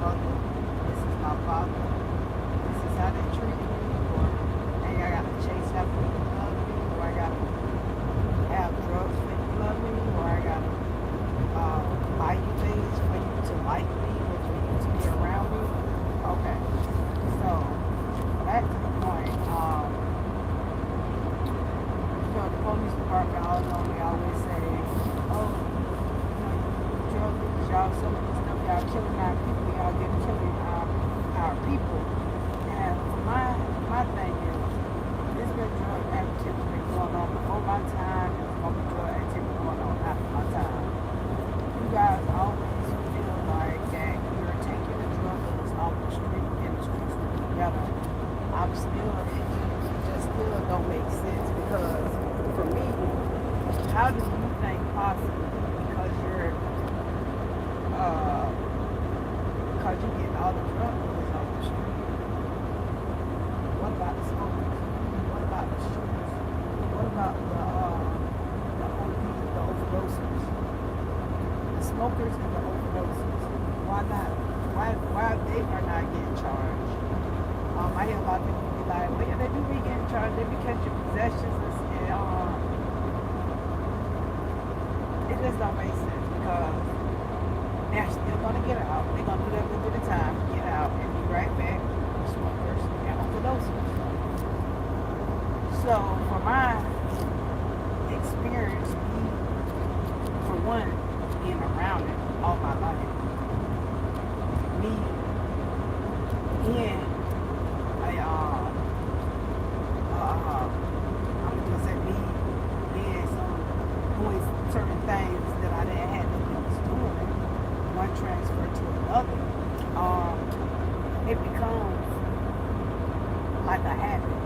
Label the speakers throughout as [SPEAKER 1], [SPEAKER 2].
[SPEAKER 1] mother, this is my father, this is how they treat me, or hey, I gotta chase after you to love me, or I gotta have drugs for you to love me, or I gotta buy you things for you to like me, or for you to be around me. Okay, so back to the point. The police department all know they always say, oh, drug dealers, y'all selling this stuff, y'all killing our people, y'all getting killing our people. And my thing is, this been drug activity been going on before my time, and it's gonna be drug activity going on after my time. You guys always feel like that you're taking the drug dealers off the street and the streets together. I'm still, it just still don't make sense because for me, how do you think possibly because you're getting all the drug dealers off the street? What about the smokers? What about the shooters? What about the ODs, the overdoses? The smokers and the overdoses. Why not? Why they are not getting charged? I hear a lot of people be like, well, yeah, they do be getting charged. They be catching possessions and it just don't make sense because they're still gonna get out. They're gonna do that little bit of time, get out, and be right back with smokers and overdoses. So for my experience, for one, being around it all my life, me being I'm gonna say me being doing certain things that I didn't have no business doing, one transfer to another, it becomes like a habit.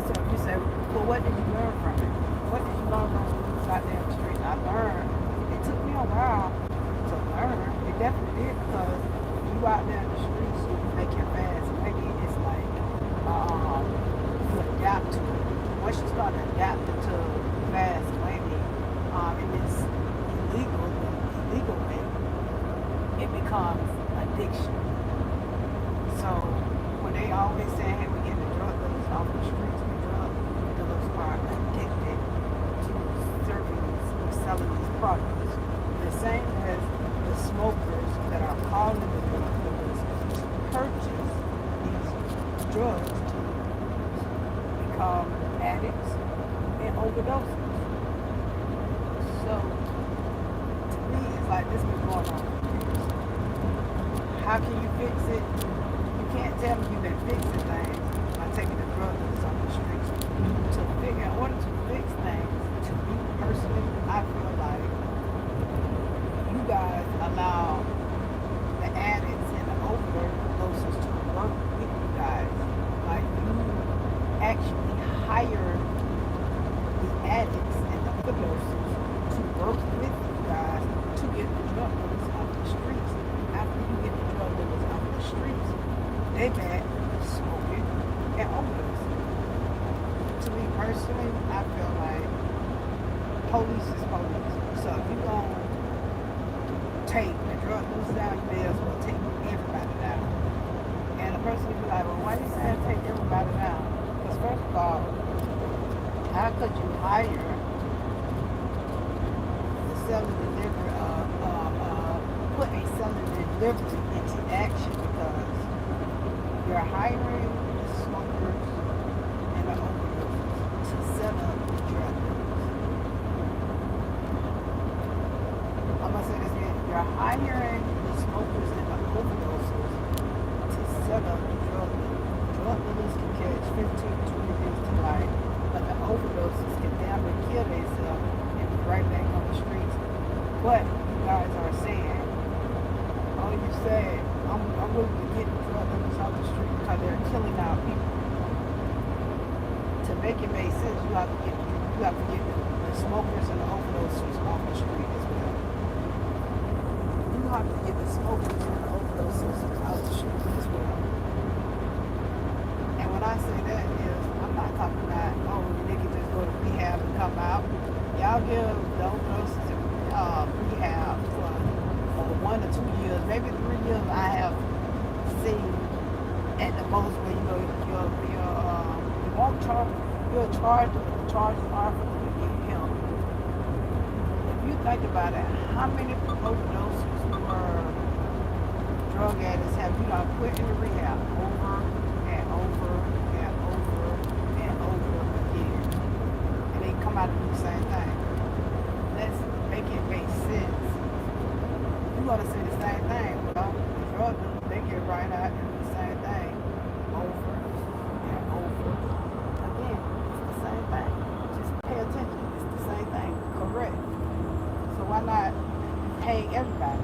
[SPEAKER 1] So if you say, well, what did you learn from it? What did you learn from it out there in the street? I learned. It took me a while to learn. It definitely did because you out there in the streets, you make it fast. Maybe it's like you adapt to it. Once you start adapting to fast money, and it's illegal way, it becomes addiction. So when they always say, hey, we're getting the drug dealers off the streets, the drug dealers are addicted to serving or selling these products. The same as the smokers that are calling the drug dealers to purchase these drugs to become addicts and overdoses. So to me, it's like this been going on for years. How can you fix it? You can't tell me you've been fixing things by taking the drug dealers off the streets. In order to fix things, to me personally, I feel like you guys allow the addicts and the overdoses to work with you guys. Like you actually hire the addicts and the overdoses to work with you guys to get the drug dealers off the streets. After you get the drug dealers off the streets, they back smoking and overdosing. To me personally, I feel like police is police. So if you're going to take the drug dealers down, you may as well take everybody down. And the person would be like, well, why do you say take everybody down? Because first of all, how could you hire the seller delivery, put a seller delivery into action because you're hiring the smokers and the overdoses to sell up the drug dealers. I'm going to say this again. You're hiring the smokers and the overdoses to sell up the drug dealers. Drug dealers can catch 15, 20 years to life, but the overdoses can damn near kill themselves and be right back on the streets. But you guys are saying, oh, you said, I'm willing to get the drug dealers off the street because they're killing our people. To make it make sense, you have to get the smokers and the overdoses off the street as well. You have to get the smokers and the overdoses out the street as well. And when I say that is, I'm not talking about, oh, they can just go to rehab and come out. Y'all give the overdoses rehab for 1 or 2 years, maybe 3 years, I have seen at the most where you won't charge, you're charged with the charges are for you to get help. If you think about it, how many overdoses or drug addicts have you not put in the rehab over and over and over and over again, and they come out and do the same thing? Let's make it make sense. You gotta say the same thing. Well, the drug dealers, they get right out and do the same thing over and over again. It's the same thing. Just pay attention. It's the same thing. Correct. So why not hang everybody?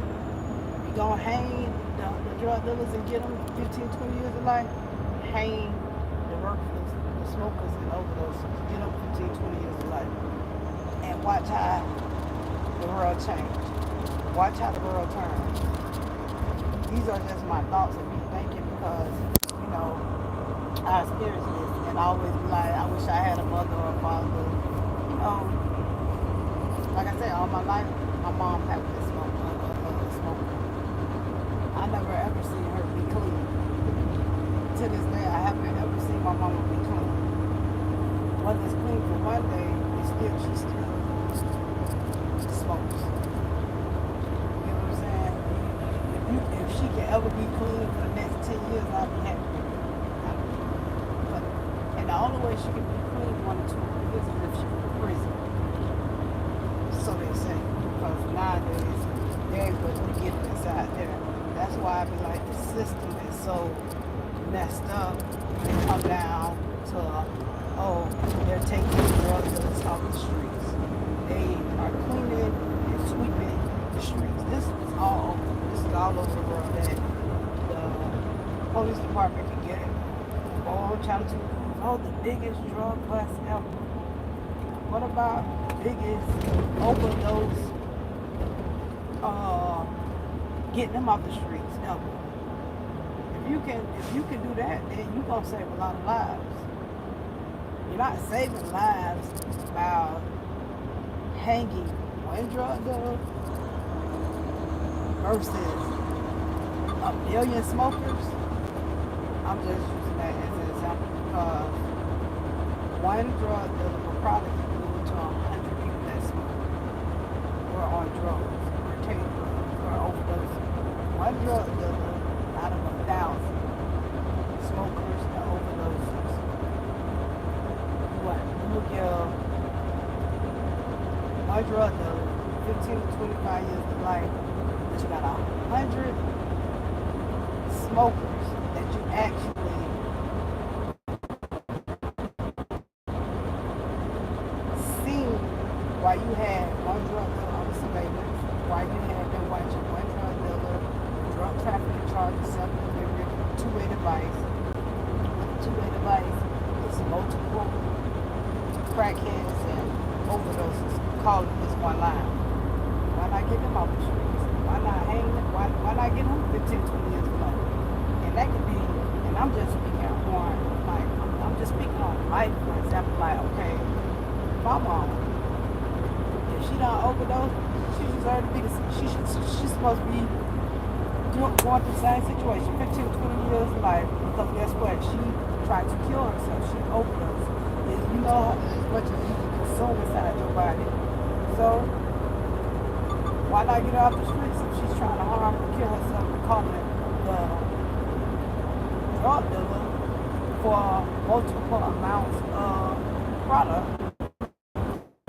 [SPEAKER 1] You gonna hang the drug dealers and get them 15, 20 years of life? Hang the workers, the smokers and overdoses. Get them 15, 20 years of life. And watch how the world change. Watch how the world turns. These are just my thoughts of me thinking because, I experience this and I always be like, I wish I had a mother or a father. Like I said, all my life, my mom had been a smoker. I never ever seen her be clean. To this day, I haven't ever seen my mama be clean. Whether it's clean for one day, she still smokes. You know what I'm saying? If she can ever be clean for the next 10 years, I'll be happy. And the only way she can be clean 1 or 2 years is if she go to prison. So they say. Because nowadays, there ain't what we get inside there. That's why I be like, the system is so messed up. They come down to, they're taking drug dealers off the streets. They are cleaning and sweeping the streets. This is all over the world that the police department can get it. Oh, Channel 2, the biggest drug bust ever. What about biggest overdose, getting them off the streets ever? If you can do that, then you're gonna save a lot of lives. You're not saving lives by hanging one drug dealer versus a million smokers. I'm just using that as an example because one drug dealer will probably equal to 100 people that smoke or on drugs or take drugs or overdose. One drug dealer out of 1,000 smokers and overdoses. What? You will give one drug dealer 15 to 25 years of life, but you got 100 smokers that you actually seen while you had one drug dealer on the surveillance, while you had been watching one drug dealer, drug trafficking charges, self-delivery, two-way device. With a two-way device, it's multiple crackheads and overdoses calling this one line. Why not get them off the streets? Why not hang them? Why not get them 15, 20 years of life? And that could be, and I'm just speaking on, like, I'm just speaking on life, for example, like, okay, my mom, if she don't overdose, she deserves to be, she's supposed to be going through the same situation, 15, 20 years of life, because guess what? She tried to kill herself, she overdosed. And you know as much as you can consume inside your body. So, why not get her off the streets if she's trying to harm or kill herself and calling the drug dealer for multiple amounts of product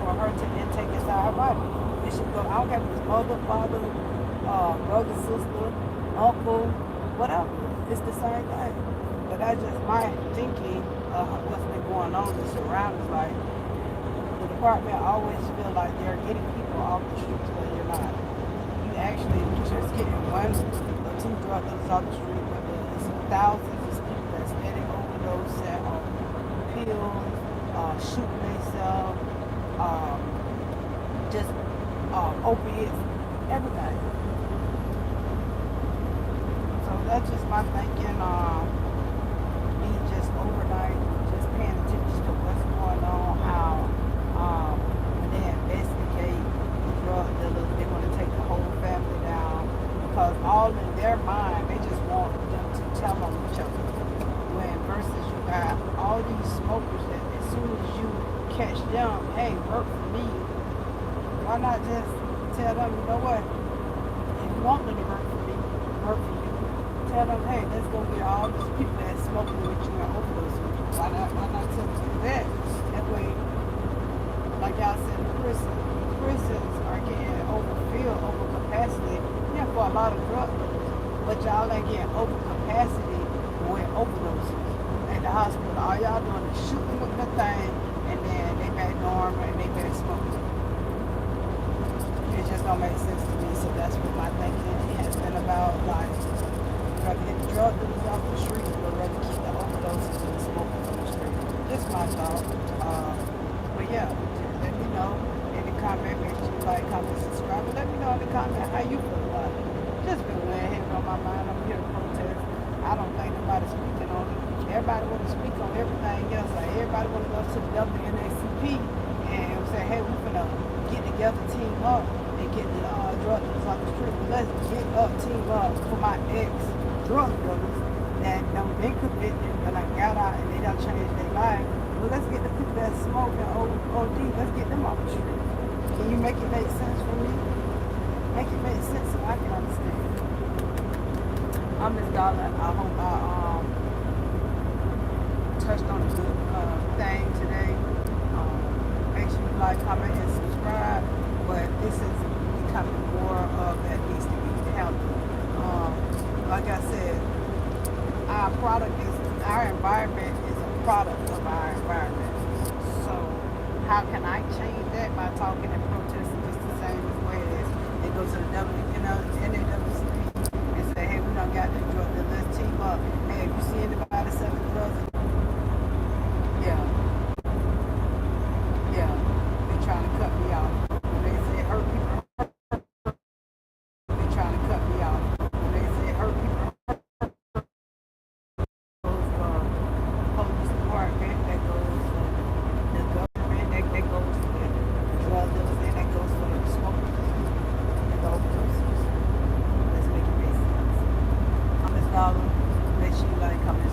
[SPEAKER 1] for her to intake inside her body? It should go, I don't care if it's mother, father, brother, sister, uncle, whatever. It's the same thing. But that's just my thinking of what's been going on in the surroundings. Like, the department always feel like they're getting people off the streets when you're not. You actually just getting 1 or 2 drug dealers off the street, but it's thousands of people that's steady overdose on pills, shooting themselves, just opiates, everything. So that's just my thinking. Me just overnight, just paying attention to what's going on, how when they investigate the drug dealers, they want to take the whole family down. because all in their mind, they just want them to tell on each other. When versus you got all these smokers that as soon as you catch them, hey, work for me. Why not just tell them, you know what? If you want them to work for me, work for you. Tell them, hey, let's go get all these people that's smoking with you and overdose with you. Why not tell them to do that? That way, like y'all said, prisons are getting overfilled, over capacity, yeah, for a lot of drug dealers. But y'all ain't getting over capacity with overdoses at the hospital. All y'all doing is shooting with the thing, and then they back normal and they back smoking. It just don't make sense to me. So that's what my thinking has been about. Like, rather get the drug dealers off the street, or rather keep the overdoses and the smoking on the street. Just my thought. But yeah, let me know in the comment. Make sure you like, comment, subscribe. But let me know in the comment how you feel about it. Just been laying heavy on my mind. I'm here to protest. I don't think nobody's speaking on it. Everybody want to speak on everything else. Like everybody want to go to the WNACP and say, hey, we're gonna get together, team up, and get the drug dealers off the street. But let's get up, team up for my ex-drug dealers that done been convicted, but like got out and they done changed their life. Well, let's get the people that smoke and OD, let's get them off the street. Can you make it make sense for me? Make it make sense so I can understand. I'm Miss Dollar. I hope I touched on a good thing today. Make sure you like, comment, and subscribe. But this is becoming more